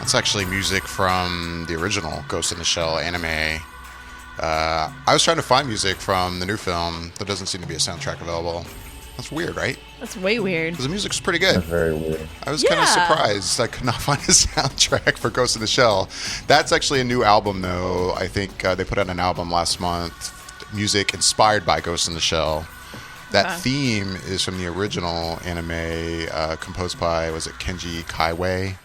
It's actually music from the original Ghost in the Shell anime. I was trying to find music from the new film. There doesn't seem to be a soundtrack available. That's weird, right? That's way weird. Because the music's pretty good. That's very weird. I was kind of surprised I could not find a soundtrack for Ghost in the Shell. That's actually a new album, though. I think they put out an album last month. Music inspired by Ghost in the Shell. That theme is from the original anime composed by, was it Kenji Kaiway?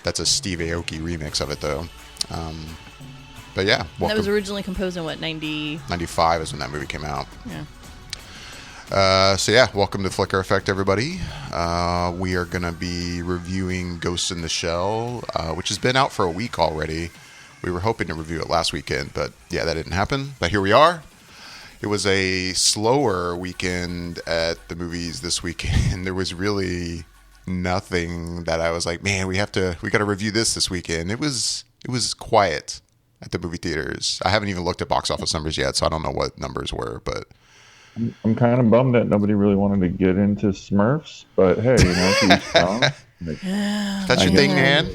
That's a Steve Aoki remix of it, though. But yeah. That was originally composed in, what, 95 is when that movie came out. Yeah. So yeah, welcome to Flicker Effect, everybody. We are going to be reviewing Ghost in the Shell, which has been out for a week already. We were hoping to review it last weekend, but yeah, that didn't happen. But here we are. It was a slower weekend at the movies this weekend. There was really nothing that I was like, man, we got to review this weekend. It was quiet at the movie theaters. I haven't even looked at box office numbers yet, so I don't know what numbers were, but I'm kind of bummed that nobody really wanted to get into Smurfs, but hey, that's your thing, man.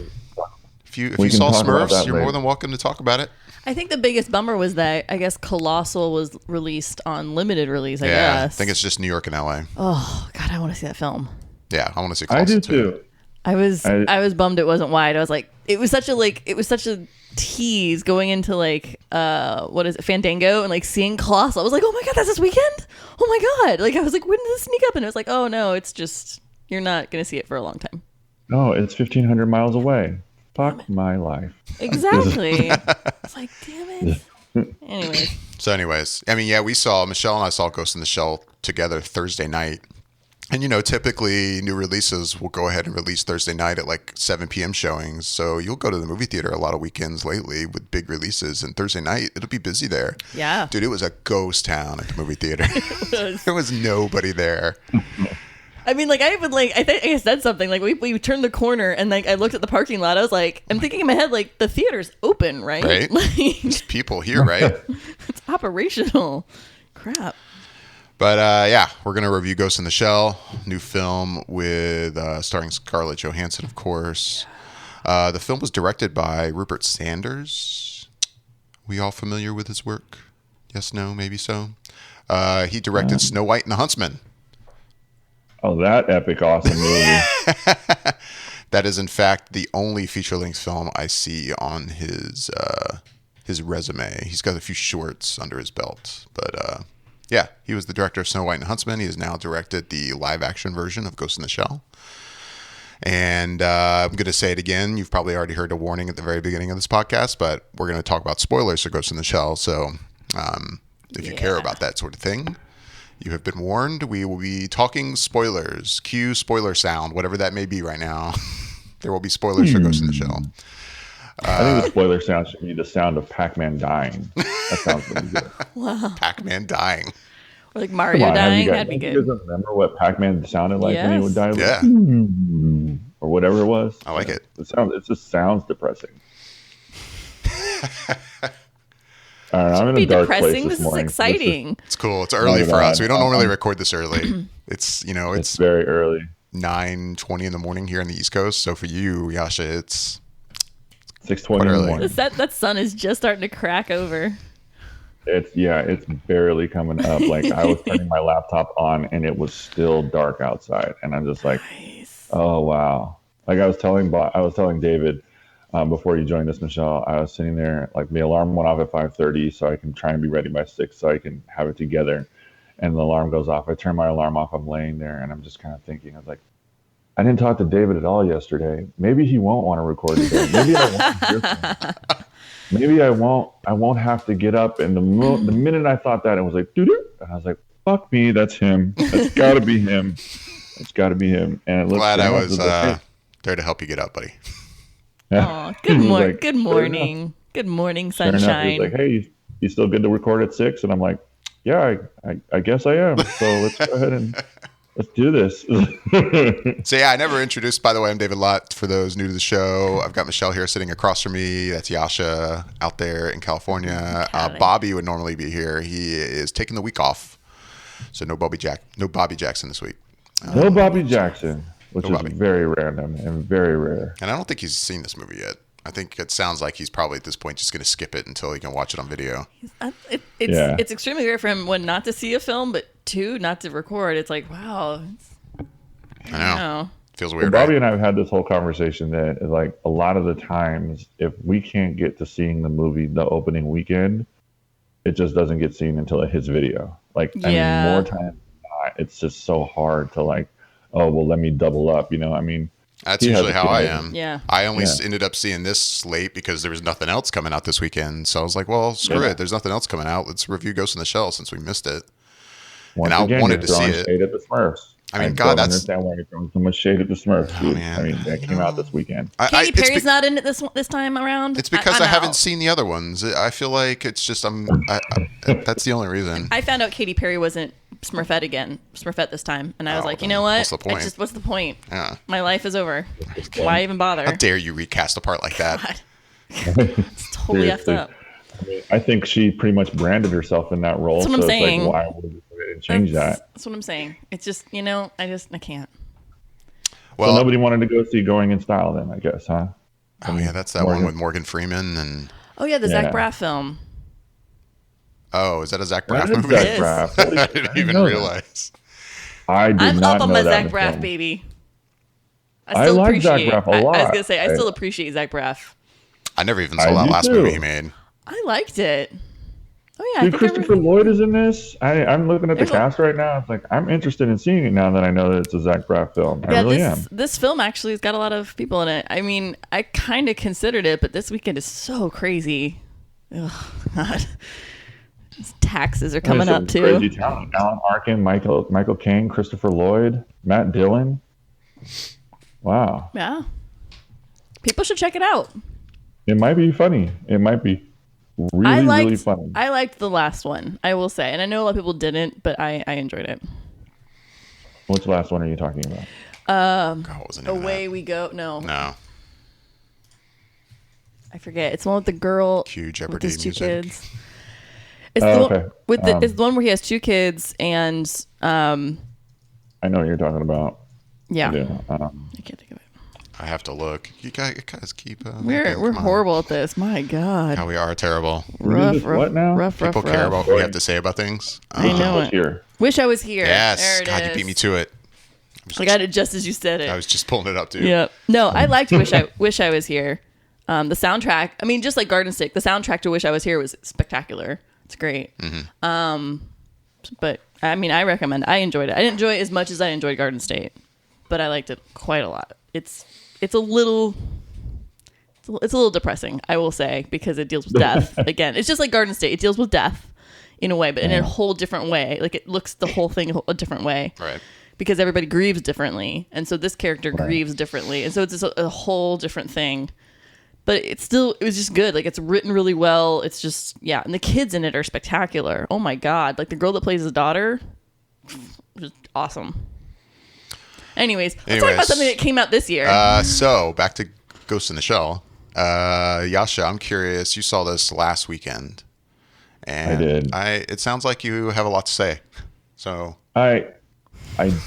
If you saw Smurfs, you're more than welcome to talk about it. I think the biggest bummer was that I guess Colossal was released on limited release. I guess. I think it's just New York and LA. Oh God, I want to see that film. Yeah, I want to see Colossal. I do too. I was bummed it wasn't wide. I was like, it was such a tease going into what is it, Fandango, and seeing Colossal. I was like, oh my God, that's this weekend. Oh my God, I was like, when did this sneak up? And it was like, oh no, it's just you're not gonna see it for a long time. No, it's 1,500 miles away. Fuck my life. Exactly. It's like, damn it. Anyways, I mean, yeah, Michelle and I saw Ghost in the Shell together Thursday night. And, typically new releases will go ahead and release Thursday night at 7 p.m. showings. So you'll go to the movie theater a lot of weekends lately with big releases. And Thursday night, it'll be busy there. Yeah. Dude, it was a ghost town at the movie theater. There was nobody there. I mean, I think I said something. We turned the corner and I looked at the parking lot. I was like, I'm thinking in my head, the theater's open, right? Right. There's people here, right? It's operational. Crap. But yeah, we're going to review Ghost in the Shell, new film with starring Scarlett Johansson, of course. The film was directed by Rupert Sanders. We all familiar with his work? Yes, no, maybe so. He directed Snow White and the Huntsman. Oh, that epic, awesome movie. That is, in fact, the only feature-length film I see on his resume. He's got a few shorts under his belt. But, yeah, he was the director of Snow White and the Huntsman. He has now directed the live-action version of Ghost in the Shell. And I'm going to say it again. You've probably already heard a warning at the very beginning of this podcast, but we're going to talk about spoilers for Ghost in the Shell. So if you care about that sort of thing, you have been warned. We will be talking spoilers. Cue spoiler sound, whatever that may be right now. There will be spoilers for Ghost in the Shell. I think the spoiler sound should be the sound of Pac-Man dying. That sounds really good. Wow. Pac-Man dying. Or Mario dying. That'd be good. You guys remember what Pac-Man sounded like when he would die? Yeah. Or whatever it was. I like it. It just sounds depressing. All right, I'm in a dark place this morning. Is exciting. It's cool. It's early for us. We don't normally record this early. It's it's very early. 9:20 in the morning here on the East Coast. So for you, Jascha, it's 6:20 in the morning. That sun is just starting to crack over. It's barely coming up. I was turning my laptop on and it was still dark outside, and I'm just like, nice. Oh wow. I was telling David before you joined us, Michelle, I was sitting there, the alarm went off at 5:30 so I can try and be ready by 6 so I can have it together. And the alarm goes off. I turn my alarm off. I'm laying there and I'm just kind of thinking, I was like, I didn't talk to David at all yesterday. Maybe he won't want to record today. Maybe I won't hear from him. Maybe I won't have to get up. And the minute I thought that, it was like, doo-doo. And I was like, fuck me, that's him. That's got to be him. It's got to be him. And it looks glad I was there to help you get up, buddy. Oh, good morning. Good morning. Good morning, sunshine. He's like, hey, you still good to record at 6? And I'm like, yeah, I guess I am. So let's go ahead and let's do this. So yeah, I never introduced, by the way, I'm David Lott. For those new to the show, I've got Michelle here sitting across from me. That's Jascha out there in California. Bobby would normally be here. He is taking the week off. So no Bobby Jackson this week. No Bobby Jackson. which Go, is Bobby. very random and very rare. And I don't think he's seen this movie yet. I think it sounds like he's probably at this point just going to skip it until he can watch it on video. It's extremely rare for him, one, not to see a film, but two, not to record. It's like, wow. I know. Feels weird. Well, Bobby right? and I have had this whole conversation that, like, a lot of the times, if we can't get to seeing the movie the opening weekend, it just doesn't get seen until it hits video. Like, I mean, more times than not, it's just so hard to, like, oh, well, let me double up. You know, I mean, that's usually how I am. Yeah. I only ended up seeing this slate because there was nothing else coming out this weekend. So I was like, well, screw it. There's nothing else coming out. Let's review Ghost in the Shell since we missed it. Once and again, I wanted to see it. Shade at the Smurfs. I mean, I God, don't that's. understand why you're throwing so much shade at the Smurfs, dude. Man. I mean, that came out this weekend. Katy Perry's not in it this time around. It's because I'm I haven't out. seen the other ones. I feel like it's just that's the only reason. I found out Katy Perry wasn't Smurfette this time, and I was like, you know what? What's the point? What's the point? Yeah. My life is over. Why even bother? How dare you recast a part like that? God. It's totally effed up. I mean, I think she pretty much branded herself in that role. That's what I'm saying. It's like, why would they change that? That's what I'm saying. It's just, I can't. Well, So nobody wanted to go see Going in Style then, I guess, huh? oh yeah, that's that one with Morgan Freeman and. Oh yeah, the Zach Braff film. Oh, is that a Zach That Braff is movie? Zach Braff. Holy I shit, didn't I even know that. realize. I did I'm not up on know my that Zach in Braff, film. baby. I like Zach Braff a I lot. was gonna say I still appreciate Zach Braff. I never even saw that do last too. movie he made. I liked it. Oh yeah, Dude, Christopher Lloyd is in this. I'm looking at the There's cast right now. It's like, I'm interested in seeing it now that I know that it's a Zach Braff film. I really am. This film actually has got a lot of people in it. I mean, I kind of considered it, but this weekend is so crazy. Ugh, God. These taxes are coming up too. Crazy talent. Alan Arkin, Michael Caine, Christopher Lloyd, Matt Dillon. Wow. Yeah. People should check it out. It might be funny. It might be really funny. I liked the last one, I will say. And I know a lot of people didn't, but I enjoyed it. Which last one are you talking about? God, what was the name of Away that? We Go. No. I forget. It's the one with the girl Cue with Jeopardy his two music. kids. It's okay. It's the one where he has two kids and I know what you're talking about. yeah. Yeah. I can't think of it. I have to look. You guys keep. We're come on. horrible at this. My God. How we are terrible. Rough. What now? Rough. People care about what we have to say about things. I know it. Here. Wish I was here. Yes. There it God, you is. beat me to it. I got it just as you said it. I was just pulling it up, dude. Yeah. No, I liked Wish I Was Here. The soundtrack, I mean, just like Garden State, the soundtrack to Wish I Was Here was spectacular. It's great. Mm-hmm. But I mean, I enjoyed it. I didn't enjoy it as much as I enjoyed Garden State, but I liked it quite a lot. It's a little depressing, I will say, because it deals with death. Again, it's just like Garden State. It deals with death in a way, but in a whole different way. Like it looks the whole thing a different way. Right. Because everybody grieves differently. And so this character grieves differently. And so it's just a whole different thing. But it was just good. Like it's written really well. It's just, yeah. And the kids in it are spectacular. Oh my God. Like the girl that plays his daughter, just awesome. Anyways, let's talk about something that came out this year. So back to Ghost in the Shell. Jascha, I'm curious. You saw this last weekend. And I did. It sounds like you have a lot to say. So I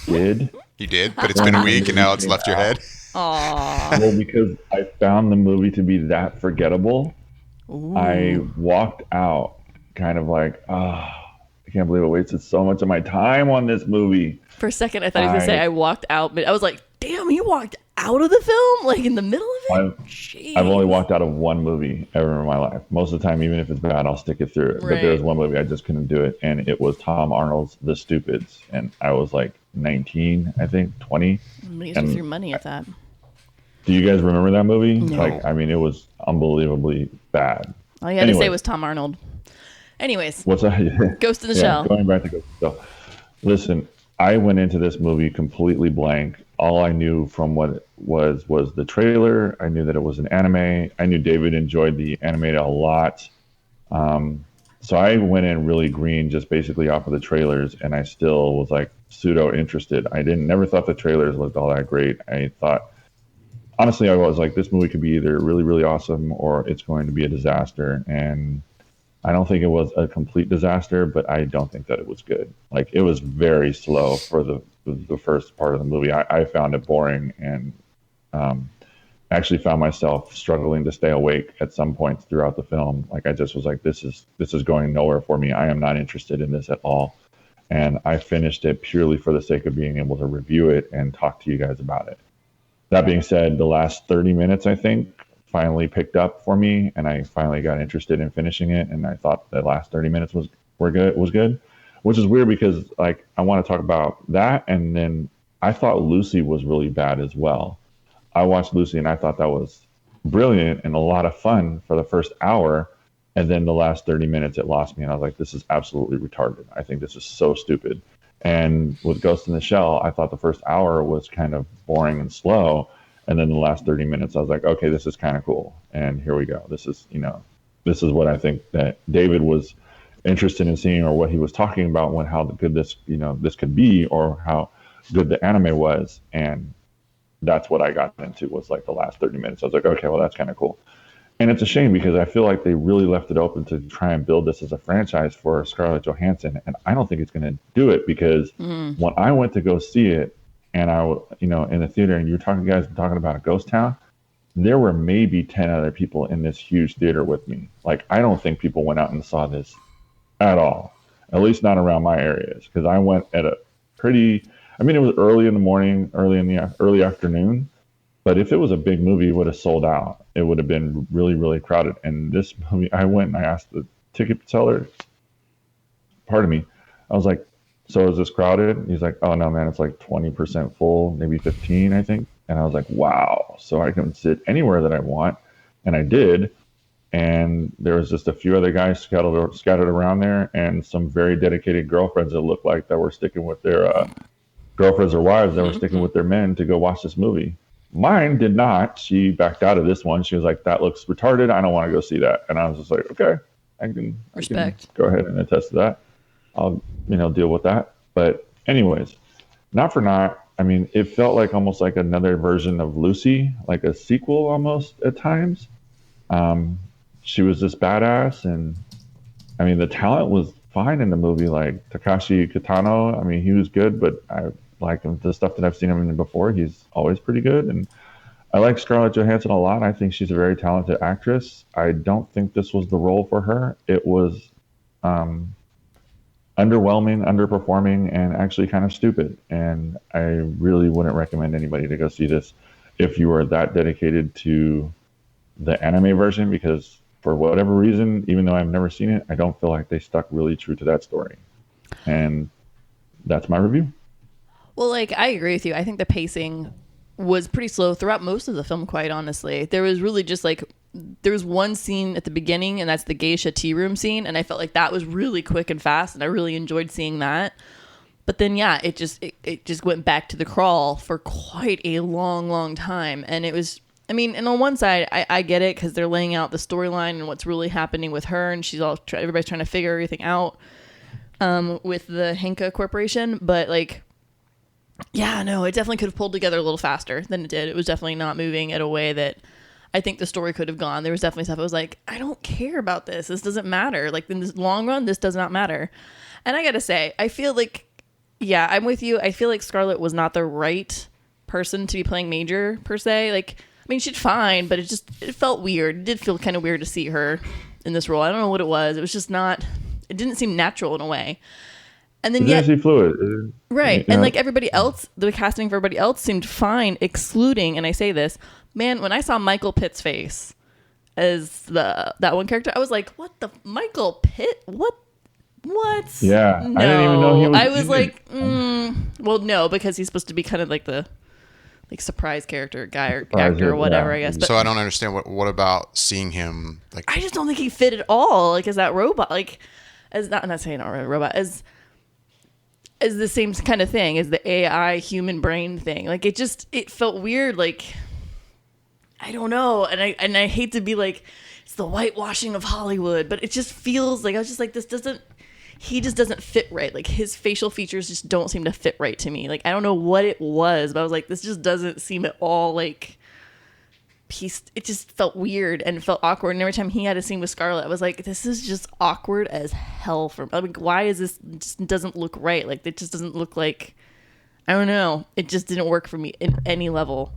did. you did, but it's been a week and now it's left your head. Aww. Well, because I found the movie to be that forgettable, I walked out kind of like, I can't believe I wasted so much of my time on this movie. For a second, I thought he was going to say I walked out, but I was like, damn, he walked out of the film? Like in the middle of it? I've only walked out of one movie ever in my life. Most of the time, even if it's bad, I'll stick it through it. But there was one movie I just couldn't do it, and it was Tom Arnold's The Stupids. And I was like 19, I think, 20. Somebody threw money at that. Do you guys remember that movie? No. Like, I mean, it was unbelievably bad. All you had to say was Tom Arnold. Anyways, What's that? Ghost in the Shell. Going back to Ghost in the Shell. Listen, I went into this movie completely blank. All I knew from what it was the trailer. I knew that it was an anime. I knew David enjoyed the animated a lot. So I went in really green, just basically off of the trailers, and I still was like pseudo interested. I never thought the trailers looked all that great. I thought, honestly, I was like, this movie could be either really, really awesome or it's going to be a disaster. And I don't think it was a complete disaster, but I don't think that it was good. Like, it was very slow for the the first part of the movie. I found it boring, and actually found myself struggling to stay awake at some points throughout the film. Like I just was like, this is going nowhere for me. I am not interested in this at all. And I finished it purely for the sake of being able to review it and talk to you guys about it. That being said, the last 30 minutes, I think, finally picked up for me, and I finally got interested in finishing it. And I thought the last 30 minutes was good, which is weird because like I want to talk about that. And then I thought Lucy was really bad as well. I watched Lucy and I thought that was brilliant and a lot of fun for the first hour. And then the last 30 minutes, it lost me. And I was like, this is absolutely retarded. I think this is so stupid. And with Ghost in the Shell, I thought the first hour was kind of boring and slow. And then the last 30 minutes, I was like, okay, this is kind of cool. And here we go. This is what I think that David was interested in seeing, or what he was talking about when how good this could be, or how good the anime was. And that's what I got into, was like the last 30 minutes. I was like, okay, well, that's kind of cool. And it's a shame because I feel like they really left it open to try and build this as a franchise for Scarlett Johansson. And I don't think it's going to do it, because when I went to go see it, and I, in the theater, and you were talking about a ghost town, there were maybe 10 other people in this huge theater with me. Like, I don't think people went out and saw this at all, at least not around my areas. Because I went at it was early in the morning, early afternoon. But if it was a big movie, it would have sold out. It would have been really, really crowded. And this movie, I went and I asked the ticket seller, pardon me, I was like, so is this crowded? He's like, oh no, man, it's like 20% full, maybe 15, I think. And I was like, wow. So I can sit anywhere that I want. And I did. And there was just a few other guys scattered around there, and some very dedicated girlfriends that looked like that were sticking with their girlfriends or wives that were sticking with their men to go watch this movie. Mine did not. She backed out of this one. She was like, that looks retarded. I don't want to go see that. And I was just like, okay, I can go ahead and attest to that. I'll, deal with that. But anyways, not for naught. I mean, it felt like almost like another version of Lucy, like a sequel almost at times. She was this badass, and I mean, the talent was fine in the movie. Like Takashi Kitano, I mean, he was good, but I like the stuff that I've seen him in before. He's always pretty good. And I like Scarlett Johansson a lot. I think she's a very talented actress. I don't think this was the role for her. It was underwhelming, underperforming, and actually kind of stupid. And I really wouldn't recommend anybody to go see this if you are that dedicated to the anime version, because for whatever reason, even though I've never seen it, I don't feel like they stuck really true to that story. And that's my review. Well, like, I agree with you. I think the pacing was pretty slow throughout most of the film, quite honestly. There was really just there was one scene at the beginning, and that's the geisha tea room scene. And I felt like that was really quick and fast, and I really enjoyed seeing that. But then, yeah, it just went back to the crawl for quite a long, long time. And it was, I mean, and on one side, I get it, because they're laying out the storyline and what's really happening with her, and everybody's trying to figure everything out with the Henka Corporation. But like, yeah, no, it definitely could have pulled together a little faster than it did. It was definitely not moving at a way that I think the story could have gone. There was definitely stuff I was like, I don't care about this. This doesn't matter. Like, in this long run, this does not matter. And I gotta say, I feel like, yeah, I'm with you. I feel like Scarlett was not the right person to be playing Major, per se. Like, I mean, she did fine, but it felt weird. It did feel kind of weird to see her in this role. I don't know what it was. It was just not, it didn't seem natural in a way. And then yet, fluid. Right. And like everybody else, the casting for everybody else seemed fine, excluding, and I say this, man, when I saw Michael Pitt's face as that one character, I was like, what the, Michael Pitt? What? Yeah. No. I didn't even know he was. I was like, well, no, because he's supposed to be kind of like the surprise character guy or actor or whatever, I guess. But so I don't understand what about seeing him, like, I just don't think he fit at all, like, as that robot, like, as I'm not saying not really robot, as the same kind of thing as the AI human brain thing. Like, it felt weird. Like, I don't know. And I hate to be like, it's the whitewashing of Hollywood, but it just feels like, I was just like, he just doesn't fit right. Like, his facial features just don't seem to fit right to me. Like, I don't know what it was, but I was like, this just doesn't seem at all like it just felt weird and felt awkward. And every time he had a scene with Scarlett, I was like, this is just awkward as hell for me. I mean, why is this, just doesn't look right? Like, it just doesn't look like, I don't know. It just didn't work for me in any level.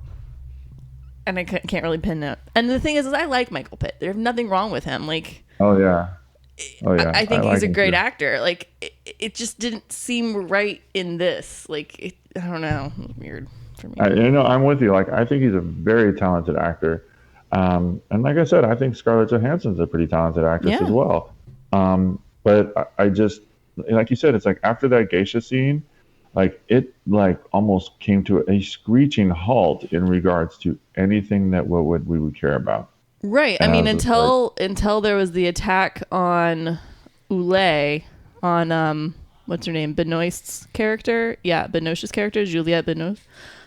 And I can't really pin it. And the thing is I like Michael Pitt. There's nothing wrong with him. Like, oh yeah. I think he's like a him great too. actor. Like, it just didn't seem right in this. Like, I don't know. It was weird for me. I'm with you. Like, I think he's a very talented actor. And like I said, I think Scarlett Johansson's a pretty talented actress Yeah. as well. But I just, like you said, it's like after that geisha scene, like it like almost came to a screeching halt in regards to anything that we would care about. Right. And I mean, was just like, until there was the attack on Oulé, on what's her name, Benoist's character. Yeah, Binoche's character, Juliette Binoche.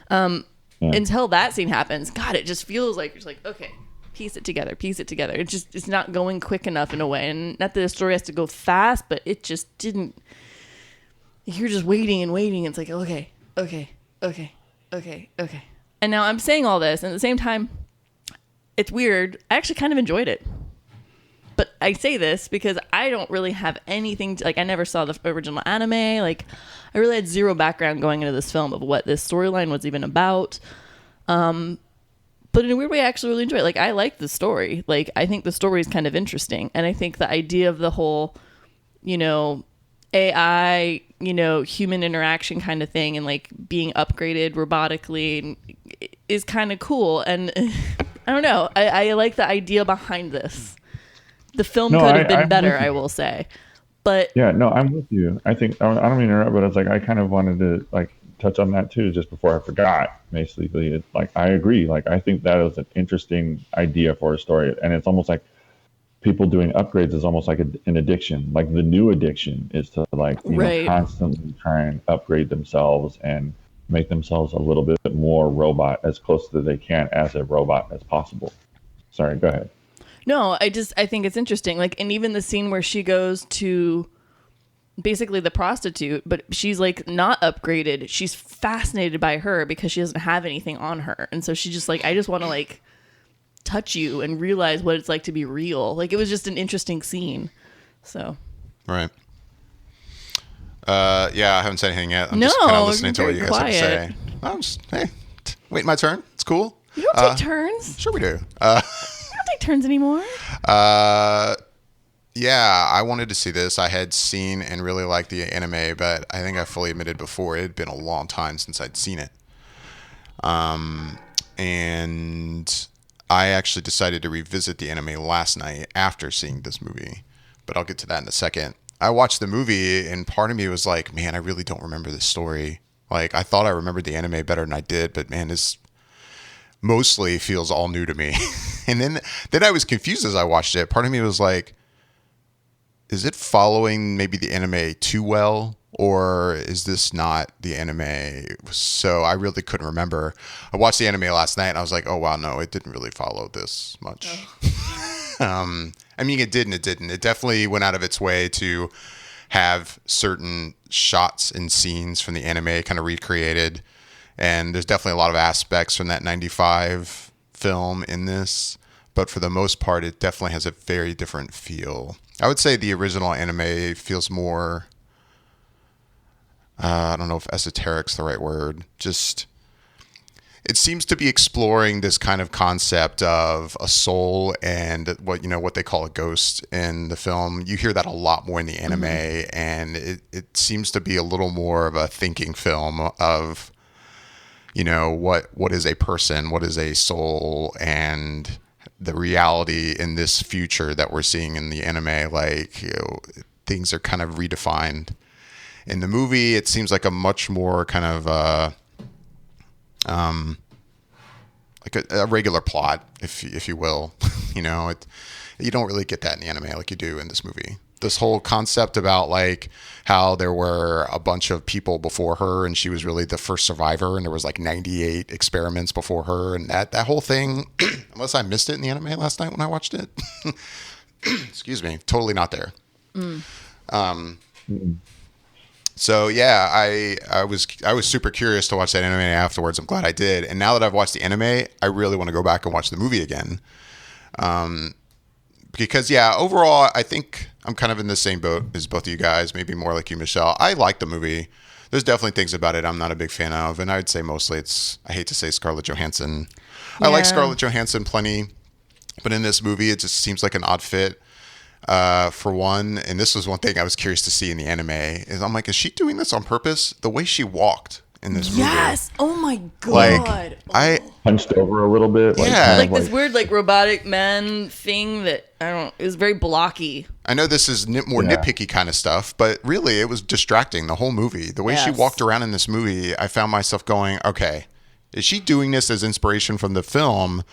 yeah. Until that scene happens, God, it just feels like you're just like, okay, piece it together. It's not going quick enough in a way, and not that the story has to go fast, but it just didn't. You're just waiting and waiting. It's like, okay. And now I'm saying all this, and at the same time, it's weird. I actually kind of enjoyed it. But I say this because I don't really have anything like, I never saw the original anime. Like, I really had zero background going into this film of what this storyline was even about. But in a weird way, I actually really enjoyed it. Like, I like the story. Like, I think the story is kind of interesting. And I think the idea of the whole, AI, human interaction kind of thing and like being upgraded robotically is kind of cool. And I don't know. I like the idea behind this. The film could have been better, I will say. But yeah, no, I'm with you. I think I don't mean to interrupt, but it's like I kind of wanted to like touch on that too, just before I forgot. Basically, it's like I agree. Like I think that is an interesting idea for a story, and it's almost like people doing upgrades is almost like an addiction. Like the new addiction is to like constantly try and upgrade themselves and make themselves a little bit more robot, as close to they can as a robot as possible. Sorry, go ahead. No, I think it's interesting. Like, and even the scene where she goes to basically the prostitute, but she's like not upgraded. She's fascinated by her because she doesn't have anything on her. And so she's just like, I just want to like touch you and realize what it's like to be real. Like, it was just an interesting scene. So. Right. Yeah, I haven't said anything yet. I'm just kind of listening to what you guys have to say. I'm just, waiting my turn. It's cool. You don't take turns. Sure we do. I don't take turns anymore. Yeah, I wanted to see this. I had seen and really liked the anime, but I think I fully admitted before it had been a long time since I'd seen it. And I actually decided to revisit the anime last night after seeing this movie, but I'll get to that in a second. I watched the movie and part of me was like, man, I really don't remember this story. Like, I thought I remembered the anime better than I did, but man, this mostly feels all new to me. And then I was confused as I watched it. Part of me was like, is it following maybe the anime too well, or is this not the anime? So I really couldn't remember. I watched the anime last night and I was like, oh wow, no, it didn't really follow this much. Oh. I mean, it did and it didn't. It definitely went out of its way to have certain shots and scenes from the anime kind of recreated. And there's definitely a lot of aspects from that 95 film in this. But for the most part, it definitely has a very different feel. I would say the original anime feels more, I don't know if esoteric's the right word. Just, it seems to be exploring this kind of concept of a soul and what they call a ghost in the film. You hear that a lot more in the anime, and it seems to be a little more of a thinking film of, what is a person, what is a soul, and the reality in this future that we're seeing in the anime. Like, things are kind of redefined. In the movie, it seems like a much more kind of like a regular plot, if you will. You don't really get that in the anime like you do in this movie. This whole concept about like how there were a bunch of people before her and she was really the first survivor, and there was like 98 experiments before her, and that whole thing, unless I missed it in the anime last night when I watched it, excuse me, totally not there. So yeah, I was super curious to watch that anime afterwards. I'm glad I did. And now that I've watched the anime, I really want to go back and watch the movie again. Because yeah, overall, I think I'm kind of in the same boat as both of you guys, maybe more like you, Michelle. I like the movie. There's definitely things about it I'm not a big fan of, and I would say mostly I hate to say Scarlett Johansson. I like Scarlett Johansson plenty, but in this movie it just seems like an odd fit. For one, and this was one thing I was curious to see in the anime, is I'm like, is she doing this on purpose? The way she walked in this movie. Yes. Oh my god. Like, I Hunched over a little bit. Yeah. Like this weird like robotic man thing that it was very blocky. I know this is more nitpicky kind of stuff, but really it was distracting the whole movie. The way she walked around in this movie, I found myself going, okay, is she doing this as inspiration from the film?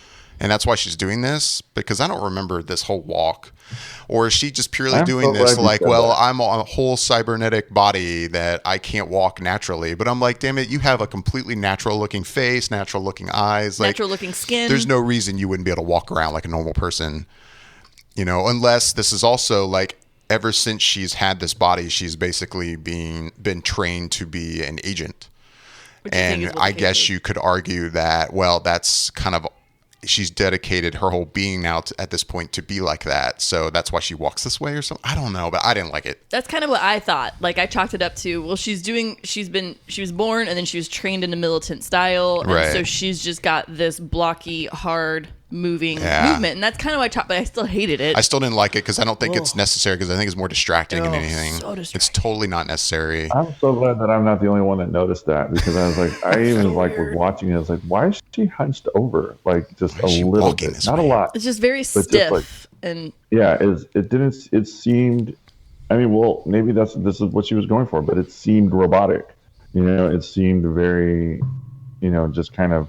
And that's why she's doing this? Because I don't remember this whole walk. Or is she just purely doing this like, well, I'm a whole cybernetic body that I can't walk naturally. But I'm like, damn it, you have a completely natural looking face, natural looking eyes. Like, natural looking skin. There's no reason you wouldn't be able to walk around like a normal person. You know, unless this is also like, ever since she's had this body, she's basically been trained to be an agent. And I guess you could argue that, well, that's kind of... she's dedicated her whole being now at this point to be like that. So that's why she walks this way or something. I don't know, but I didn't like it. That's kind of what I thought. Like I chalked it up to, well, she was born and then she was trained in a militant style. And so she's just got this blocky, hard moving movement. And that's kind of what I chalked, but I still hated it. I still didn't like it because I don't think it's necessary, because I think it's more distracting than anything. So distracting. It's totally not necessary. I'm so glad that I'm not the only one that noticed that, because I was like, I even like was watching it. I was like, why is she hunched over? Like just a little bit, not a lot. It's just very stiff and it seemed. I mean, well, maybe this is what she was going for, but it seemed robotic. You know, it seemed very, just kind of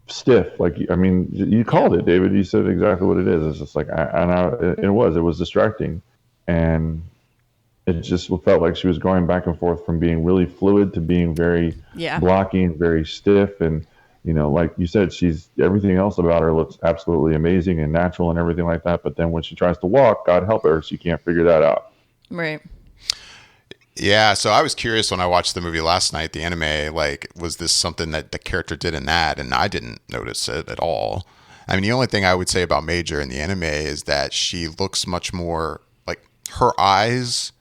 stiff. Like, I mean, you called it, David. You said exactly what it is. It's just like, it was distracting, and it just felt like she was going back and forth from being really fluid to being very blocky and very stiff. And like you said, everything else about her looks absolutely amazing and natural and everything like that. But then when she tries to walk, God help her, she can't figure that out. Right. Yeah, so I was curious when I watched the movie last night, the anime, like, was this something that the character did in that? And I didn't notice it at all. I mean, the only thing I would say about Major in the anime is that she looks much more like her eyes.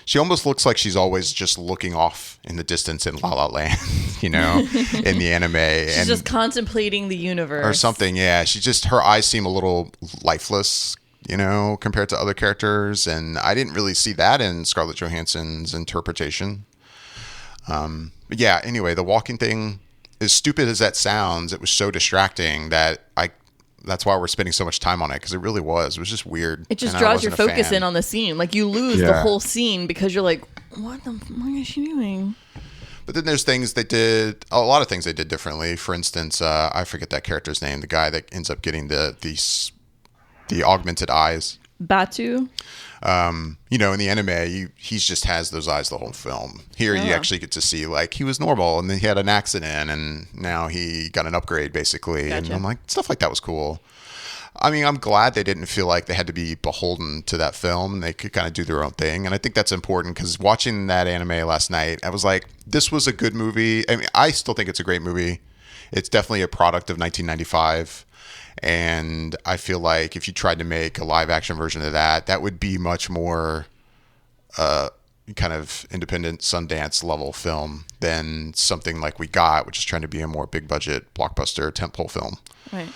She almost looks like she's always just looking off in the distance in La La Land, in the anime. She's just contemplating the universe. Or something, yeah. Her eyes seem a little lifeless, compared to other characters. And I didn't really see that in Scarlett Johansson's interpretation. But yeah, anyway, the walking thing, as stupid as that sounds, it was so distracting that that's why we're spending so much time on it, because it really was. It was just weird. It just draws your focus in on the scene. Like, you lose the whole scene because you're like, what the fuck is she doing? But then there's a lot of things they did differently. For instance, I forget that character's name, the guy that ends up getting the augmented eyes. Batu? In the anime, he just has those eyes the whole film. Here, you actually get to see, like, he was normal, and then he had an accident, and now he got an upgrade, basically. Gotcha. And I'm like, stuff like that was cool. I mean, I'm glad they didn't feel like they had to be beholden to that film. They could kind of do their own thing. And I think that's important, because watching that anime last night, I was like, this was a good movie. I mean, I still think it's a great movie. It's definitely a product of 1995. And I feel like if you tried to make a live action version of that would be much more kind of independent Sundance level film than something like we got, which is trying to be a more big budget blockbuster tentpole film. Right.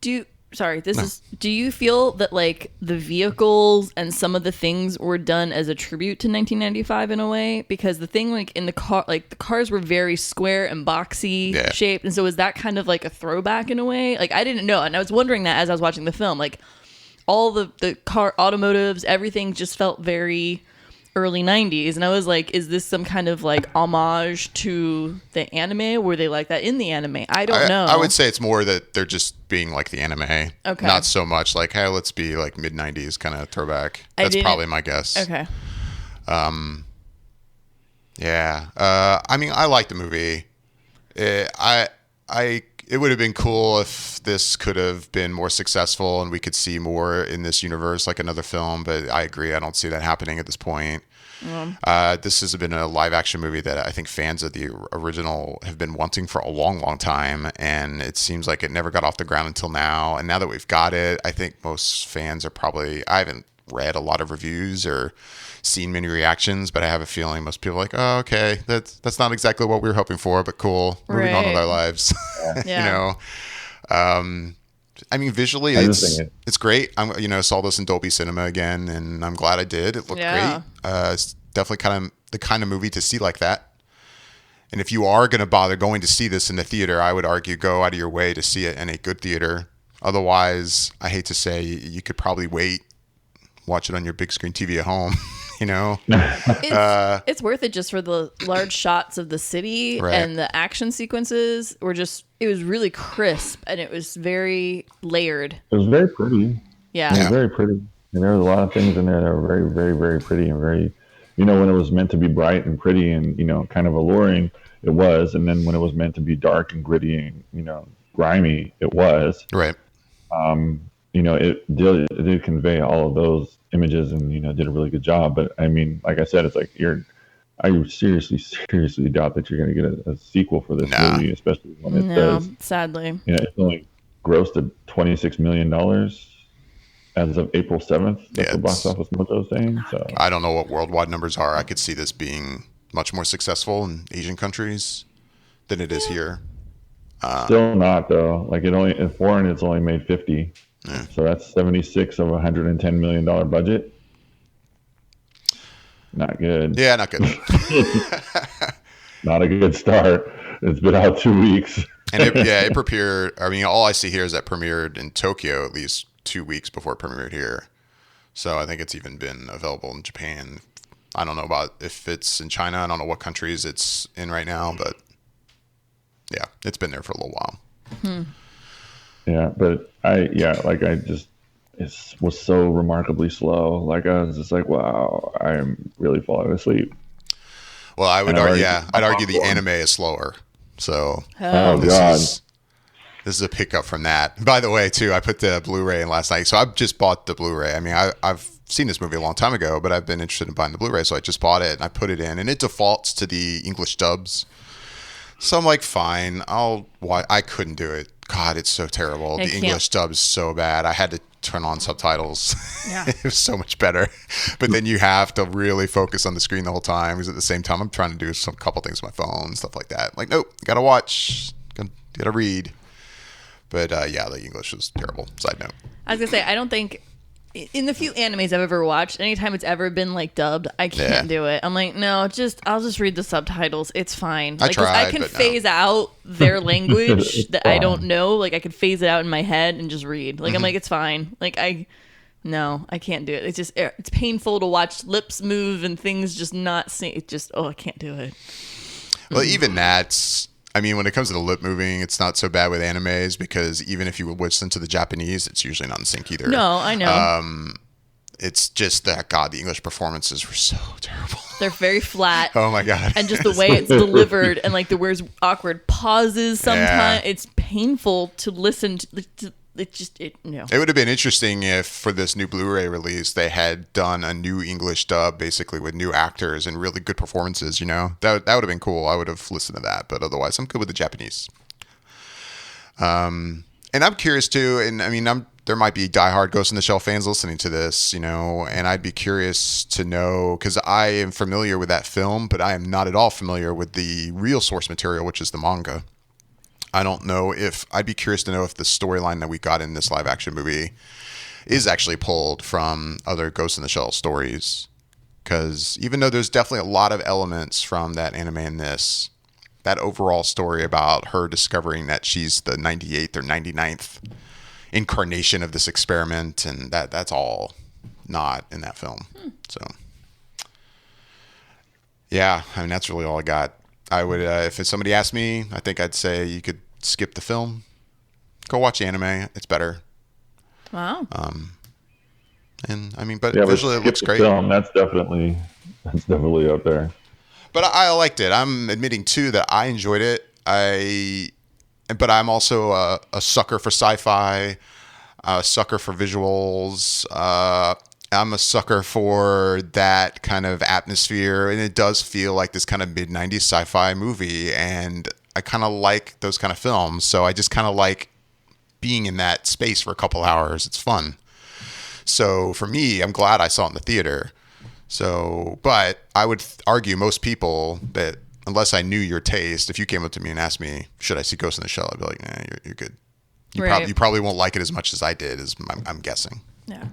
Do you feel that like the vehicles and some of the things were done as a tribute to 1995 in a way? Because the thing like in the car, like the cars were very square and boxy shaped. And so is that kind of like a throwback in a way? Like I didn't know. And I was wondering that as I was watching the film, like all the car automotives, everything just felt very early 90s. And I was like, is this some kind of like homage to the anime? Were they like that in the anime? I don't know. I would say it's more that they're just being like the anime. Okay. Not so much like, hey, let's be like mid 90s kind of throwback. That's probably my guess. Okay. Yeah. I mean, I like the movie. It would have been cool if this could have been more successful and we could see more in this universe, like another film. But I agree. I don't see that happening at this point. This has been a live action movie that I think fans of the original have been wanting for a long, long time. And it seems like it never got off the ground until now. And now that we've got it, I think most fans are probably, I haven't read a lot of reviews or seen many reactions, but I have a feeling most people are like, oh, okay, that's not exactly what we were hoping for, but cool. Moving on with our lives. Yeah. I mean, visually, it's great. Saw this in Dolby Cinema again, and I'm glad I did. It looked great. It's definitely the kind of movie to see like that. And if you are going to bother going to see this in the theater, I would argue go out of your way to see it in a good theater. Otherwise, I hate to say, you could probably wait, watch it on your big screen TV at home. It's worth it just for the large shots of the city and the action sequences it was really crisp and it was very layered. It was very pretty. Yeah. It was very pretty. And there was a lot of things in there that were very, very, very pretty and very, when it was meant to be bright and pretty and, kind of alluring, it was. And then when it was meant to be dark and gritty and, grimy, it was. Right. It did convey all of those images and, did a really good job. But I mean, like I said, it's like I seriously doubt that you're going to get a sequel for this movie, especially when it does. Sadly. It's only grossed at $26 million as of April 7th. That's the Box Office Mojo saying. So I don't know what worldwide numbers are. I could see this being much more successful in Asian countries than it is here. Still not though. Like in foreign, it's only made 50. Yeah. So that's 76 of $110 million budget. Not good. Yeah, not good. Not a good start. It's been out 2 weeks. And it premiered. I mean, all I see here is that premiered in Tokyo at least 2 weeks before it premiered here. So I think it's even been available in Japan. I don't know about if it's in China. I don't know what countries it's in right now, but yeah, it's been there for a little while. Yeah, but it was so remarkably slow. Like I was just like, wow, I'm really falling asleep. Well, I'd argue the anime is slower. So this is a pickup from that. By the way, too, I put the Blu-ray in last night. So I just bought the Blu-ray. I mean, I've seen this movie a long time ago, but I've been interested in buying the Blu-ray, so I just bought it and I put it in, and it defaults to the English dubs. So I'm like, fine, I couldn't do it. God, it's so terrible. The English dub is so bad. I had to turn on subtitles. Yeah. It was so much better. But then you have to really focus on the screen the whole time, because at the same time I'm trying to do a couple things with my phone, stuff like that. Like, nope, gotta watch, gotta read. But the English was terrible. Side note. I was gonna say, I don't think in the few animes I've ever watched, anytime it's ever been like dubbed, I can't do it. I'm like, no, I'll just read the subtitles. It's fine. Like, I can phase out their language that I don't know. Like, I could phase it out in my head and just read. Like, I'm like, it's fine. Like, I can't do it. It's just, it's painful to watch lips move and things just not see. It just, I can't do it. Well, even that's, I mean, when it comes to the lip moving, it's not so bad with animes, because even if you would listen to the Japanese, it's usually not in sync either. No, I know. It's just that, God, the English performances were so terrible. They're very flat. Oh, my God. And just the way it's delivered and like the words, awkward pauses sometimes, it's painful to listen to. It would have been interesting if for this new Blu-ray release they had done a new English dub, basically with new actors and really good performances. That would have been cool. I would have listened to that, but otherwise I'm good with the Japanese. And I'm curious too, and I mean, there might be diehard Ghost in the Shell fans listening to this, and I'd be curious to know, because I am familiar with that film, but I am not at all familiar with the real source material, which is the manga. I don't know I'd be curious to know if the storyline that we got in this live action movie is actually pulled from other Ghost in the Shell stories. Because even though there's definitely a lot of elements from that anime in this, that overall story about her discovering that she's the 98th or 99th incarnation of this experiment, and that's all not in that film. So, yeah, I mean, that's really all I got. I would, if somebody asked me, I think I'd say you could skip the film. Go watch the anime. It's better. Wow. And I mean, but visually it looks great. Film, that's definitely up there. But I liked it. I'm admitting too that I enjoyed it. But I'm also a sucker for sci-fi, a sucker for visuals. I'm a sucker for that kind of atmosphere, and it does feel like this kind of mid-90s sci-fi movie, and I kind of like those kind of films, so I just kind of like being in that space for a couple hours. It's fun. So for me, I'm glad I saw it in the theater. So, but I would argue most people that unless I knew your taste, if you came up to me and asked me, should I see Ghost in the Shell? I'd be like, nah, you're good. You probably won't like it as much as I did, I'm guessing. Yeah.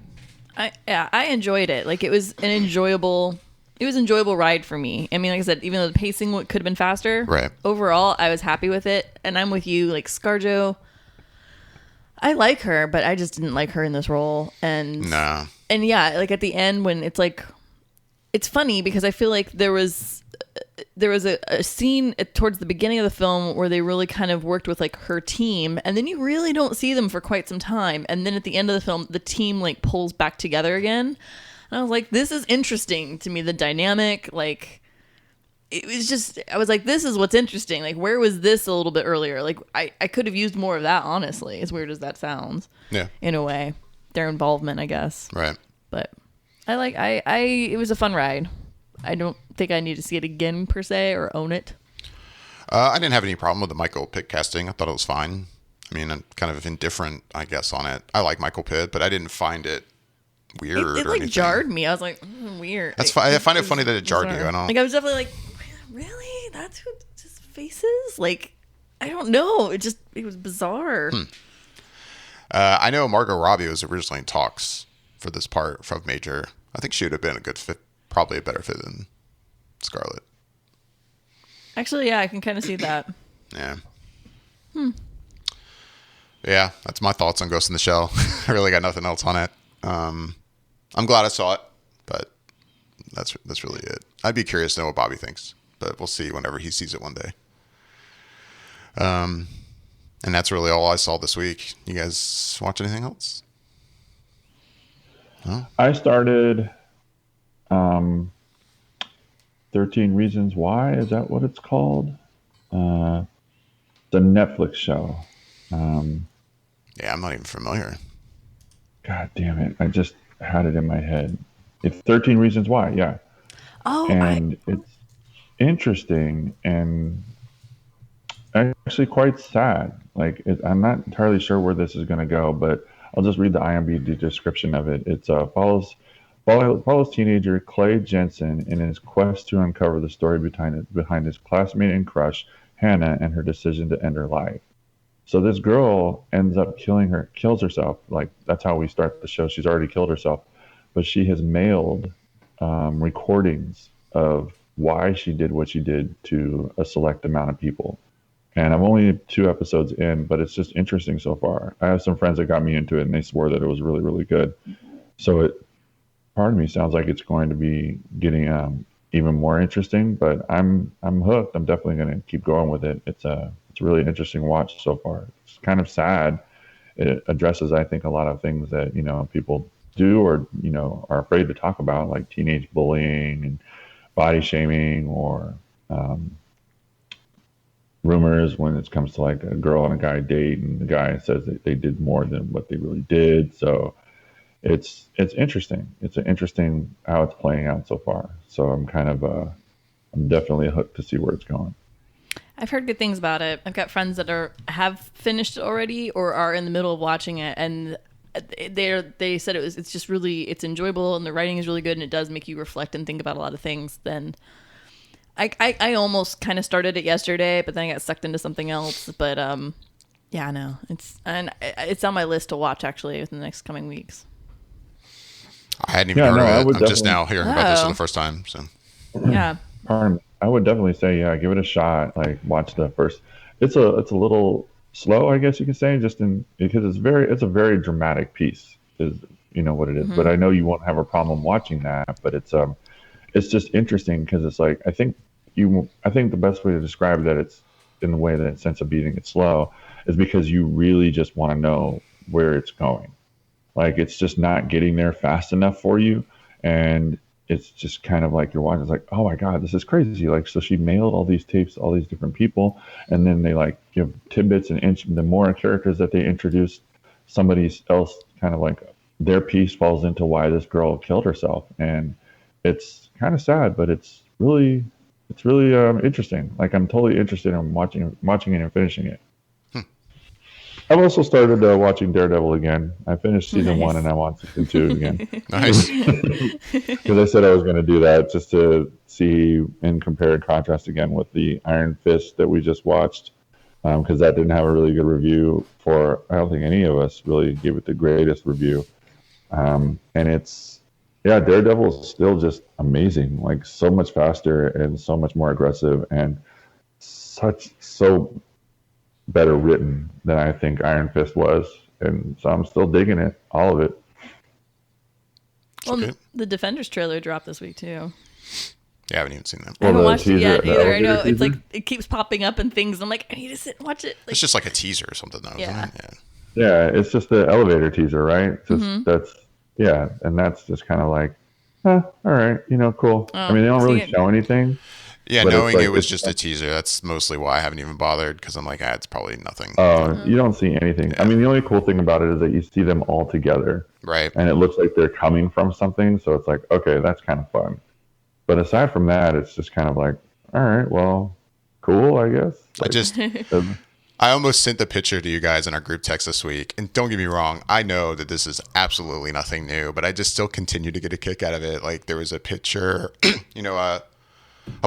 I enjoyed it. Like, it was an enjoyable ride for me. I mean, like I said, even though the pacing could have been faster, right? Overall, I was happy with it. And I'm with you, like ScarJo. I like her, but I just didn't like her in this role. And yeah, like at the end when it's like, it's funny because I feel like there was a scene towards the beginning of the film where they really kind of worked with like her team, and then you really don't see them for quite some time, and then at the end of the film the team like pulls back together again, and I was like, this is interesting to me, the dynamic. Like, it was just, I was like, this is what's interesting. Like, where was this a little bit earlier? Like, I could have used more of that, honestly, as weird as that sounds. Yeah, in a way, their involvement, I guess. Right. But it was a fun ride. I don't think I need to see it again per se or own it. I didn't have any problem with the Michael Pitt casting. I thought it was fine. I mean, I'm kind of indifferent, I guess, on it. I like Michael Pitt, but I didn't find it weird or anything. It jarred me. I was like, weird. That's fine. I find it funny that it jarred you. I was definitely like, really? That's who his face is? Like, I don't know. It was bizarre. I know Margot Robbie was originally in talks for this part from Major. I think she would have been a good fit. Probably a better fit than Scarlett. Actually, yeah, I can kind of see that. Yeah. Yeah, that's my thoughts on Ghost in the Shell. I really got nothing else on it. I'm glad I saw it, but that's really it. I'd be curious to know what Bobby thinks, but we'll see whenever he sees it one day. And that's really all I saw this week. You guys watch anything else? No? I started 13 Reasons Why, is that what it's called? The Netflix show. Yeah, I'm not even familiar. God damn it. I just had it in my head. It's 13 Reasons Why, yeah. Oh, and it's interesting and actually quite sad. Like, I'm not entirely sure where this is going to go, but I'll just read the IMDb description of it. It follows teenager Clay Jensen in his quest to uncover the story behind his classmate and crush, Hannah, and her decision to end her life. So this girl ends up kills herself. Like, that's how we start the show. She's already killed herself, but she has mailed recordings of why she did what she did to a select amount of people. And I'm only 2 episodes in, but it's just interesting so far. I have some friends that got me into it, and they swore that it was really, really good. So part of me sounds like it's going to be getting even more interesting, but I'm hooked. I'm definitely going to keep going with it. It's a really interesting watch so far. It's kind of sad. It addresses, I think, a lot of things that, people do or, are afraid to talk about, like teenage bullying and body shaming, or rumors when it comes to like a girl and a guy date and the guy says that they did more than what they really did. So it's interesting. It's interesting how it's playing out so far. So I'm I'm definitely hooked to see where it's going. I've heard good things about it. I've got friends that have finished it already or are in the middle of watching it, and they said it's just really, it's enjoyable and the writing is really good and it does make you reflect and think about a lot of things. Then I almost kind of started it yesterday, but then I got sucked into something else. But yeah, no, it's on my list to watch actually within the next coming weeks. I hadn't even heard of it. I'm just now hearing about this for the first time. So yeah. I would definitely say, yeah, give it a shot. Like, watch the first. It's a little slow, I guess you could say, because it's a very dramatic piece, is what it is. Mm-hmm. But I know you won't have a problem watching that. But it's just interesting because it's like, I think the best way to describe that, it's in the way that it's sense of beating it slow, is because you really just want to know where it's going. Like, it's just not getting there fast enough for you, and it's just kind of like you're watching. It's like, oh my God, this is crazy. Like, so she mailed all these tapes to all these different people, and then they like give tidbits and the more characters that they introduce, somebody else kind of like their piece falls into why this girl killed herself, and it's kind of sad, but it's really interesting. Like, I'm totally interested in watching it and finishing it. I've also started watching Daredevil again. I finished season 1 and I'm on season 2 again. Nice. Because I said I was going to do that just to see and compare and contrast again with the Iron Fist that we just watched. Because that didn't have a really good review for, I don't think any of us really gave it the greatest review. And Daredevil is still just amazing. Like, so much faster and so much more aggressive and so better written than I think Iron Fist was. And so I'm still digging it, all of it. Well, the Defenders trailer dropped this week too. Yeah, I haven't even seen that. I haven't watched it yet either. I know teaser? it's like it keeps popping up and things. I'm like, I need to sit and watch it. Like, It's just like a teaser or something, though, isn't it? Yeah, it's just the elevator teaser, right? And that's just kind of like, all right, cool. I mean, they don't really show anything. Yeah, knowing it was just a teaser, that's mostly why I haven't even bothered, because I'm like, it's probably nothing. You don't see anything. Yeah. I mean, the only cool thing about it is that you see them all together. Right. And it looks like they're coming from something, so it's like, okay, that's kind of fun. But aside from that, it's just kind of like, all right, well, cool, I guess. Like, I almost sent the picture to you guys in our group text this week. And don't get me wrong, I know that this is absolutely nothing new, but I just still continue to get a kick out of it. Like, there was a picture, a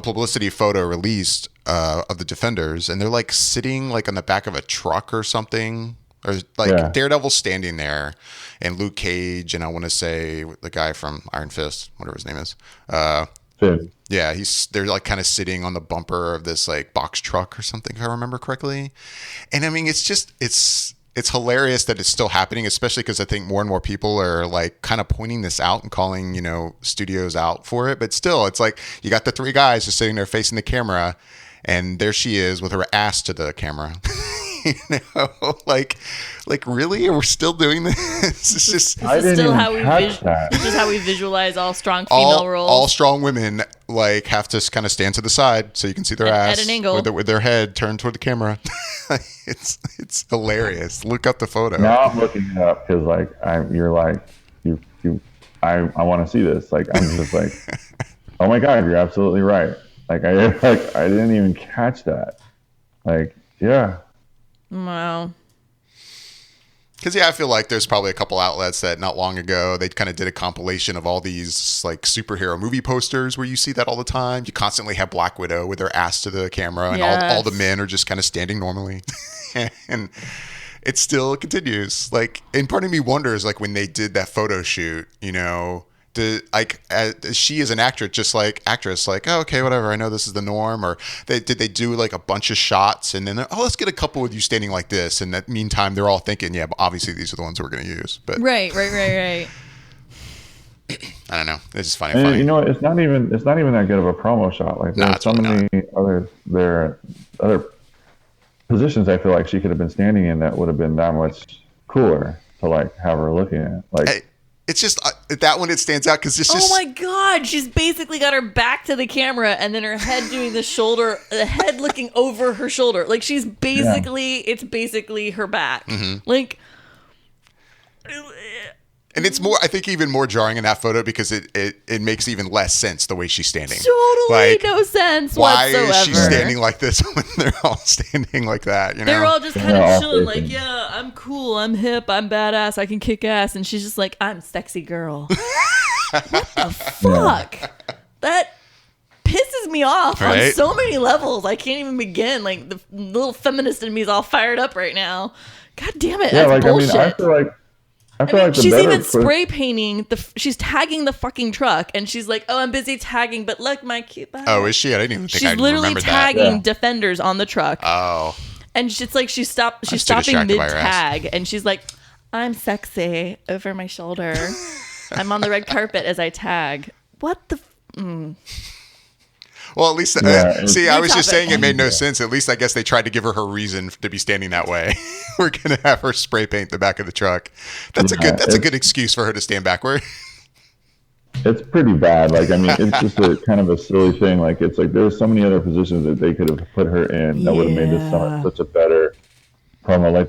publicity photo released of the Defenders, and they're like sitting like on the back of a truck or something. Or like Daredevil standing there, and Luke Cage, and I want to say the guy from Iron Fist, whatever his name is. Finn. Yeah, they're like kind of sitting on the bumper of this like box truck or something, if I remember correctly. And I mean, it's hilarious that it's still happening, especially because I think more and more people are like kind of pointing this out and calling, studios out for it. But still, it's like you got the three guys just sitting there facing the camera, and there she is with her ass to the camera. Like really? We're still doing this? It's just this is still how we visualize all strong female roles. All strong women like have to kind of stand to the side so you can see their ass at an angle with their head turned toward the camera. It's hilarious. Look up the photo. Now I'm looking it up because I want to see this. Like, I'm just like, oh my god, you're absolutely right. I didn't even catch that. Like, yeah. Wow. Because, I feel like there's probably a couple outlets that not long ago, they kind of did a compilation of all these like superhero movie posters where you see that all the time. You constantly have Black Widow with her ass to the camera, and all the men are just kind of standing normally. And it still continues. Like, and part of me wonders, like, when they did that photo shoot, she is an actress, oh, okay, whatever, I know this is the norm, or did they do like a bunch of shots and then let's get a couple with you standing like this, and that meantime they're all thinking, yeah, but obviously these are the ones we're going to use. But right. I don't know, it's just funny. It's not even that good of a promo shot. Like, there's so many other positions I feel like she could have been standing in that would have been that much cooler to like have her looking at. Like, it's just that one, it stands out because it's just. Oh my god! She's basically got her back to the camera and then her head doing the head looking over her shoulder. Like, she's basically, it's basically her back. Mm-hmm. Like, and it's more, I think, even more jarring in that photo because it makes even less sense the way she's standing. Totally no sense whatsoever. Why is she standing like this when they're all standing like that? They're all just kind of chilling, like, yeah, I'm cool, I'm hip, I'm badass, I can kick ass, and she's just like, I'm sexy girl. What the fuck? That pisses me off on so many levels. I can't even begin. Like, the little feminist in me is all fired up right now. God damn it! That's bullshit. I feel like she's even spray painting she's tagging the fucking truck, and she's like, "Oh, I'm busy tagging, but look, my cute body." Oh, is she? I didn't even think I remembered that. She's literally tagging Defenders on the truck. Oh. And it's like she's stopping mid tag, and she's like, "I'm sexy," over my shoulder. I'm on the red carpet as I tag. What the? Well, at least, I was just saying it made no sense. At least I guess they tried to give her reason to be standing that way. We're going to have her spray paint the back of the truck. That's a good excuse for her to stand backward. It's pretty bad. Like, I mean, it's just a kind of a silly thing. Like, it's like there's so many other positions that they could have put her in that would have made this such a better promo. Like,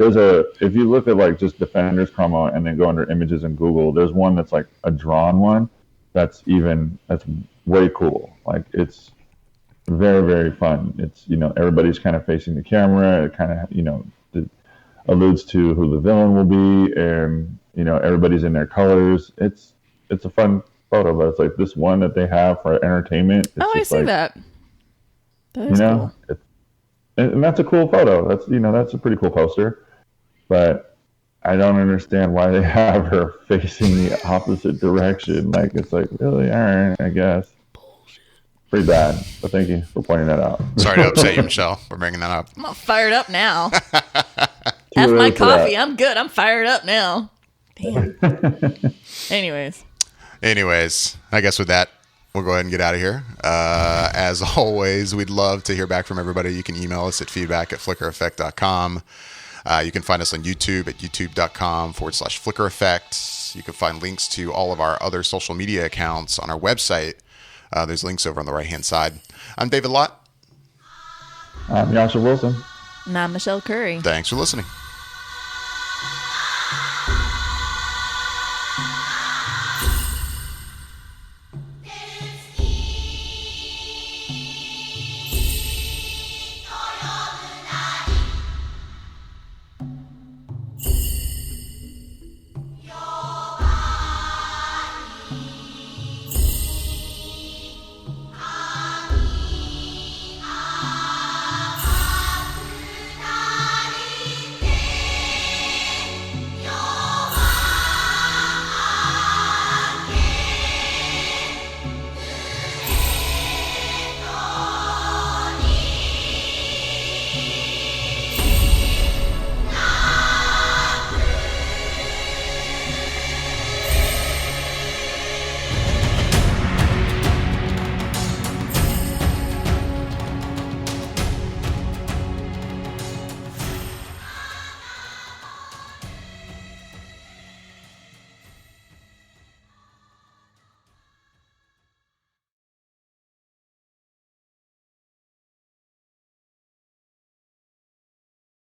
if you look at like just Defenders promo and then go under images in Google, there's one that's like a drawn one that's way cool. Like, it's very, very fun. It's, everybody's kind of facing the camera. It kind of, alludes to who the villain will be, and everybody's in their colors. It's a fun photo, but it's like this one that they have for entertainment. It's I see that. That is cool. And that's a cool photo. That's a pretty cool poster, but I don't understand why they have her facing the opposite direction. Like, it's like, really? All right, I guess. Bullshit. Pretty bad, but thank you for pointing that out. Sorry to upset you, Michelle. We're bringing that up. I'm all fired up now. Have my coffee. I'm good. I'm fired up now. Damn. Anyways, I guess with that, we'll go ahead and get out of here. As always, we'd love to hear back from everybody. You can email us at feedback@flickereffect.com. You can find us on YouTube at youtube.com/flickereffect. You can find links to all of our other social media accounts on our website. There's links over on the right-hand side. I'm David Lott. I'm Jascha Wilson. And I'm Michelle Curry. Thanks for listening.